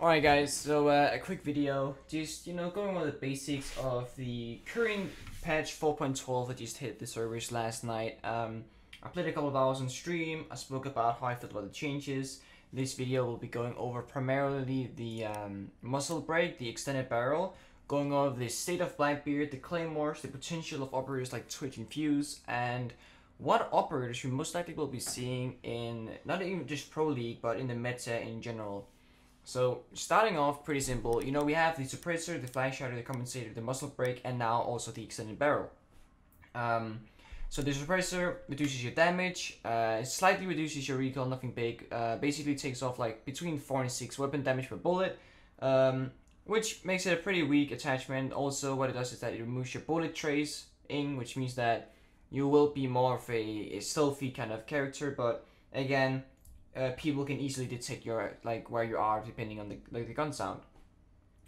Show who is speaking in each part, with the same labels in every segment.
Speaker 1: Alright guys, so a quick video, just going over the basics of the current patch 4.12 that just hit the servers last night. I played a couple of hours on stream, I spoke about how I felt about the changes. This video will be going over primarily the Muzzle Break, the extended barrel, going over the state of Blackbeard, the claymores, the potential of operators like Twitch and Fuse, and what operators we most likely will be seeing in, not even just Pro League, but in the meta in general. So, starting off pretty simple, we have the Suppressor, the Flashhider, the Compensator, the Muzzle Break, and now also the Extended Barrel. So the Suppressor reduces your damage, it slightly reduces your recoil, nothing big, basically takes off like between 4 and 6 weapon damage per bullet, which makes it a pretty weak attachment. Also what it does is that it removes your bullet tracing, which means that you will be more of a stealthy kind of character, but again, people can easily detect your where you are depending on the gun sound.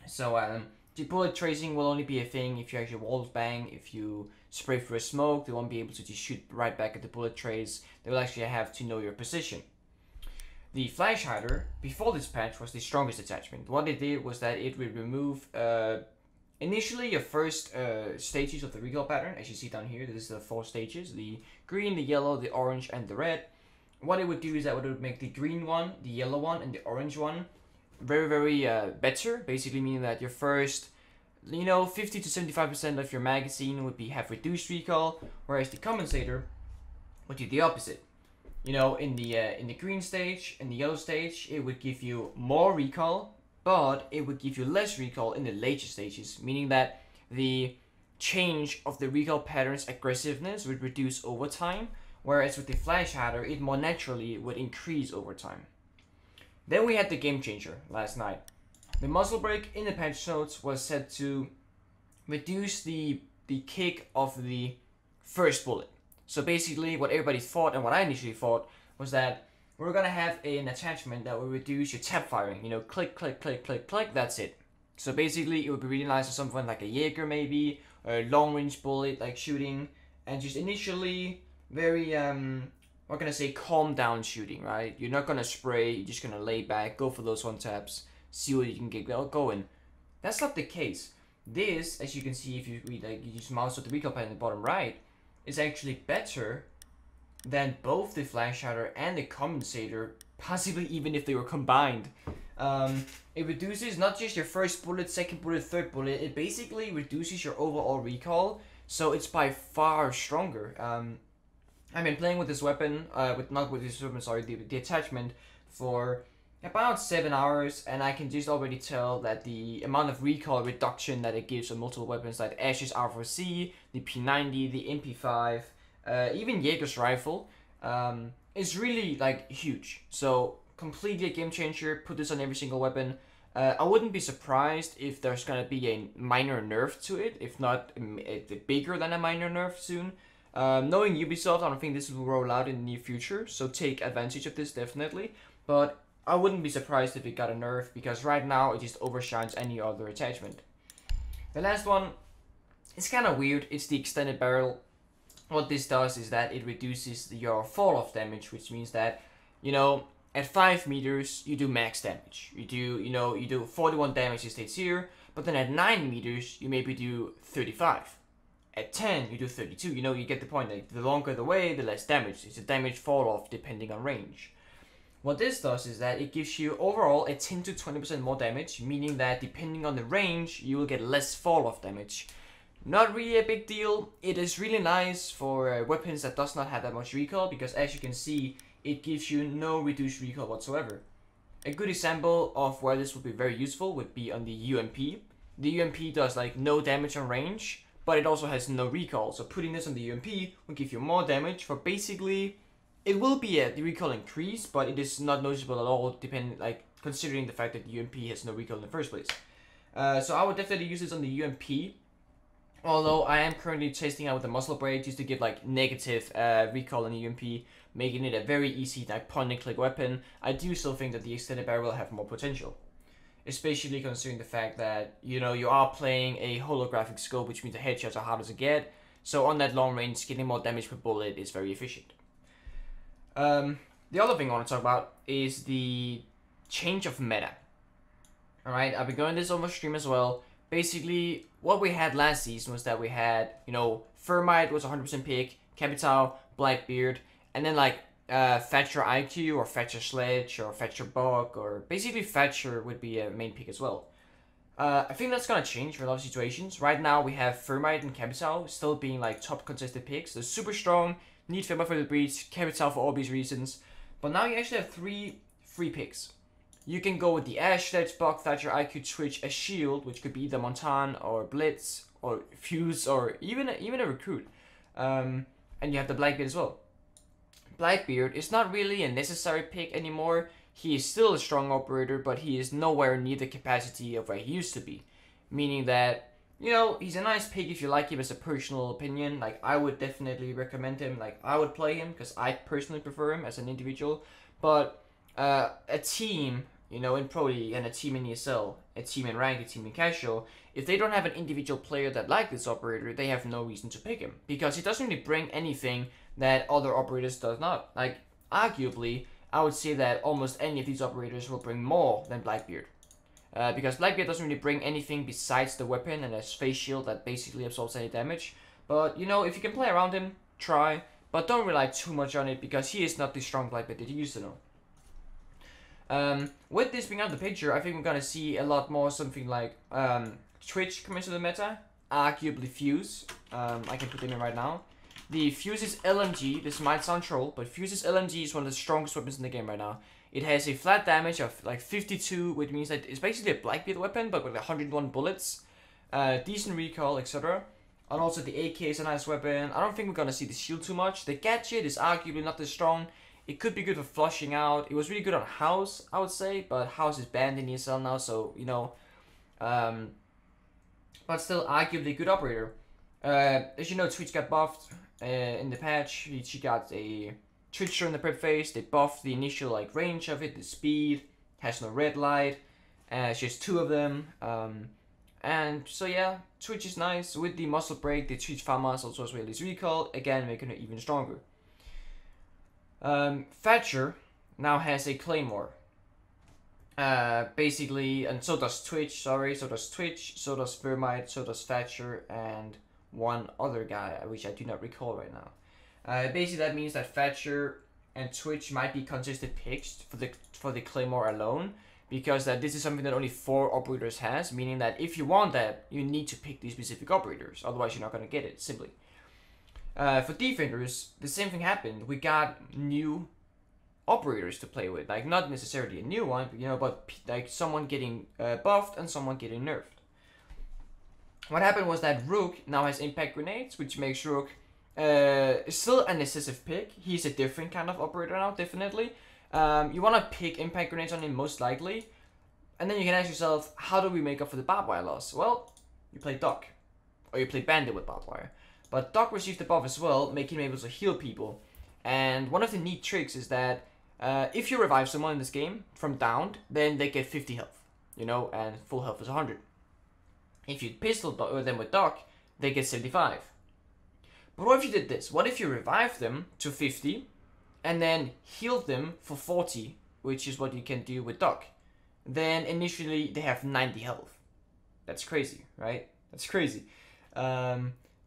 Speaker 1: So the bullet tracing will only be a thing if you actually wall bang. If you spray through a smoke, they won't be able to just shoot right back at the bullet trace. They will actually have to know your position. The Flashhider before this patch was the strongest attachment. What it did was that it would remove initially your first stages of the recoil pattern, as you see down here. This is the 4 stages: the green, the yellow, the orange, and the red. What it would do is that it would make the green one, the yellow one, and the orange one very better. Basically meaning that your first 50 to 75% of your magazine would have reduced recoil, whereas the compensator would do the opposite. In the green stage and the yellow stage, it would give you more recoil, but it would give you less recoil in the later stages, meaning that the change of the recoil pattern's aggressiveness would reduce over time. Whereas with the Flashhider, it more naturally would increase over time. Then we had the game changer last night. The Muzzle Break in the patch notes was set to reduce the kick of the first bullet. So basically what everybody thought, and what I initially thought, was that we're gonna have an attachment that will reduce your tap firing. Click, click, click, click, click, that's it. So basically it would be really nice for something like a Jaeger maybe, or a long range bullet like shooting, and just initially very what can I say, calm down shooting, right? You're not gonna spray, you're just gonna lay back, go for those one taps, see what you can get going. That's not the case. This, as you can see if you use mouse with the recoil pad in the bottom right, is actually better than both the Flashhider and the compensator, possibly even if they were combined. It reduces not just your first bullet, second bullet, third bullet, it basically reduces your overall recoil, so it's by far stronger. I've been playing with this weapon, the attachment, for about 7 hours, and I can just already tell that the amount of recoil reduction that it gives on multiple weapons like Ash's R4C, the P90, the MP5, even Jaeger's rifle, is really huge. So completely a game changer. Put this on every single weapon. I wouldn't be surprised if there's gonna be a minor nerf to it, if not bigger than a minor nerf soon. Knowing Ubisoft, I don't think this will roll out in the near future, so take advantage of this definitely. But I wouldn't be surprised if it got a nerf, because right now it just overshines any other attachment. The last one is kind of weird. It's the extended barrel. What this does is that it reduces your fall off damage, which means that at 5 meters you do max damage. You do 41 damage, it states here, but then at 9 meters you maybe do 35. At 10, you do 32. You get the point. The longer the way, the less damage. It's a damage fall off depending on range. What this does is that it gives you overall a 10 to 20% more damage, meaning that depending on the range, you will get less fall off damage. Not really a big deal. It is really nice for weapons that does not have that much recoil, because as you can see, it gives you no reduced recoil whatsoever. A good example of where this would be very useful would be on the UMP. The UMP does no damage on range, but it also has no recoil, so putting this on the UMP will give you more damage for basically, it will be the recoil increase, but it is not noticeable at all, considering the fact that the UMP has no recoil in the first place. So I would definitely use this on the UMP, although I am currently testing out with the Muzzle Break just to give negative recoil on the UMP, making it a very easy point and click weapon. I do still think that the extended barrel will have more potential, especially considering the fact that you are playing a holographic scope, which means the headshots are harder to get. So on that long range, getting more damage per bullet is very efficient. The other thing I want to talk about is the change of meta. Alright, I've been going this over stream as well. Basically, what we had last season was that we had, you know, Thermite was 100% pick, Capital, Blackbeard, and then like Thatcher IQ or Thatcher Sledge or Thatcher Bug, or basically Thatcher would be a main pick as well. I think that's gonna change for a lot of situations. Right now we have Thermite and Capital still being like top contested picks. They're super strong, need Thermite for the breach, Capital for all these reasons. But now you actually have three free picks. You can go with the Ash, Sledge, Bug, Thatcher, IQ, Twitch, a Shield, which could be either Montan or Blitz or Fuse or even a Recruit. And you have the Blackbeard as well. Blackbeard is not really a necessary pick anymore. He is still a strong operator, but he is nowhere near the capacity of where he used to be. Meaning that, you know, he's a nice pick if you like him as a personal opinion. Like, I would definitely recommend him. Like, I would play him because I personally prefer him as an individual. But a team, you know, in Pro League and a team in ESL, a team in Ranked, a team in Casual, if they don't have an individual player that like this operator, they have no reason to pick him. Because he doesn't really bring anything that other operators does not. Like, arguably, I would say that almost any of these operators will bring more than Blackbeard. Because Blackbeard doesn't really bring anything besides the weapon and a face shield that basically absorbs any damage. But, you know, if you can play around him, try. But don't rely too much on it because he is not the strong Blackbeard that you used to know. With this being out of the picture, I think we're gonna see a lot more something like Twitch come into the meta, arguably Fuse. I can put them in right now. The Fuse's LMG, this might sound troll, but Fuse's LMG is one of the strongest weapons in the game right now. It has a flat damage of like 52, which means that it's basically a Blackbeard weapon, but with 101 bullets, decent recoil, etc. And also the AK is a nice weapon. I don't think we're gonna see the shield too much. The gadget is arguably not as strong. It could be good for flushing out. It was really good on House, I would say, but House is banned in ESL now, so, you know. But still, arguably a good operator. As you know, Twitch got buffed in the patch. She got a Twitcher in the prep phase. They buffed the initial like range of it, the speed, has no red light. She has 2 of them. And so yeah, Twitch is nice. With the Muzzle Break, the Twitch Farmers also has release recall, again making it even stronger. Thatcher now has a Claymore. Basically, and so does Twitch, so does Twitch, so does Thermite, so does Thatcher, and one other guy, which I do not recall right now. Basically that means that Thatcher and Twitch might be consistent picks for the Claymore alone, because that this is something that only 4 operators has, meaning that if you want that, you need to pick these specific operators, otherwise you're not going to get it, simply. For defenders, the same thing happened. We got new operators to play with, like not necessarily a new one, but, you know, but like someone getting buffed and someone getting nerfed. What happened was that Rook now has impact grenades, which makes Rook still an excessive pick. He's a different kind of operator now, definitely. You want to pick impact grenades on him most likely, and then you can ask yourself, how do we make up for the barbed wire loss? Well, you play Doc, or you play Bandit with barbed wire. But Doc received the buff as well, making him able to heal people. And one of the neat tricks is that if you revive someone in this game from downed, then they get 50 health, you know, and full health is 100. If you pistol them with Doc, they get 75. But what if you did this? What if you revived them to 50 and then healed them for 40, which is what you can do with Doc? Then initially they have 90 health. That's crazy, right? That's crazy.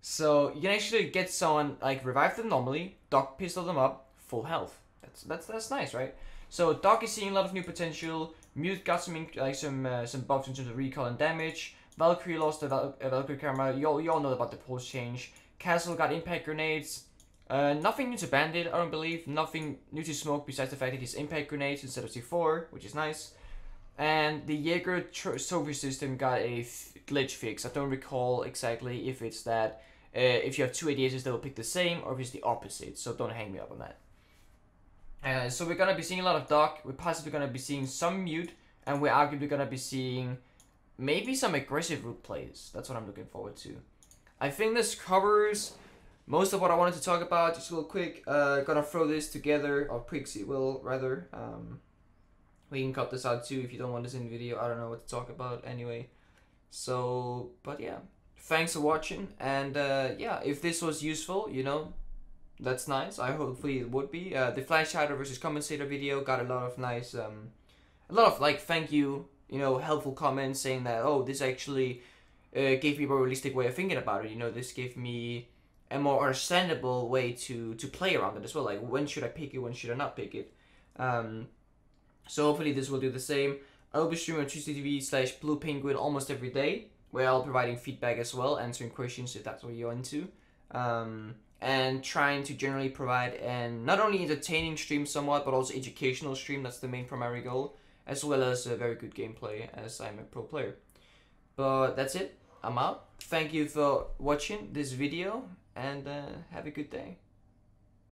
Speaker 1: So you can actually get someone, like, revive them normally, Doc pistol them up, full health. That's nice, right? So Doc is seeing a lot of new potential. Mute got some buffs in terms of recall and damage. Valkyrie lost the Valkyrie camera. You all know about the pulse change. Castle got impact grenades. Nothing new to Bandit, I don't believe. Nothing new to Smoke besides the fact that he's impact grenades instead of C4, which is nice. And the Jaeger trophy system got a glitch fix. I don't recall exactly if it's that if you have 2 ADSs they will pick the same, or if it's the opposite, so don't hang me up on that. So we're gonna be seeing a lot of Doc, we're possibly gonna be seeing some Mute, and we're arguably gonna be seeing maybe some aggressive root plays. That's what I'm looking forward to. I think this covers most of what I wanted to talk about. Just real quick, gonna throw this together, or Prixie will rather. We can cut this out too if you don't want this in the video. I don't know what to talk about anyway. So, but yeah, thanks for watching, and yeah, if this was useful, you know, that's nice. Hopefully it would be. The Flashhider versus Commentator video got a lot of nice, a lot of like thank you you know, helpful comments saying that, oh, this actually gave me a more realistic way of thinking about it. You know, this gave me a more understandable way to play around it as well. Like, when should I pick it? When should I not pick it? So hopefully this will do the same. I will be streaming on twitch.tv/bluepenguin almost every day, where I'll be providing feedback as well, answering questions if that's what you're into. And trying to generally provide an not only entertaining stream somewhat, but also educational stream. That's the main primary goal, as well as a very good gameplay, as I'm a pro player. But that's it. I'm out. Thank you for watching this video, and have a good day.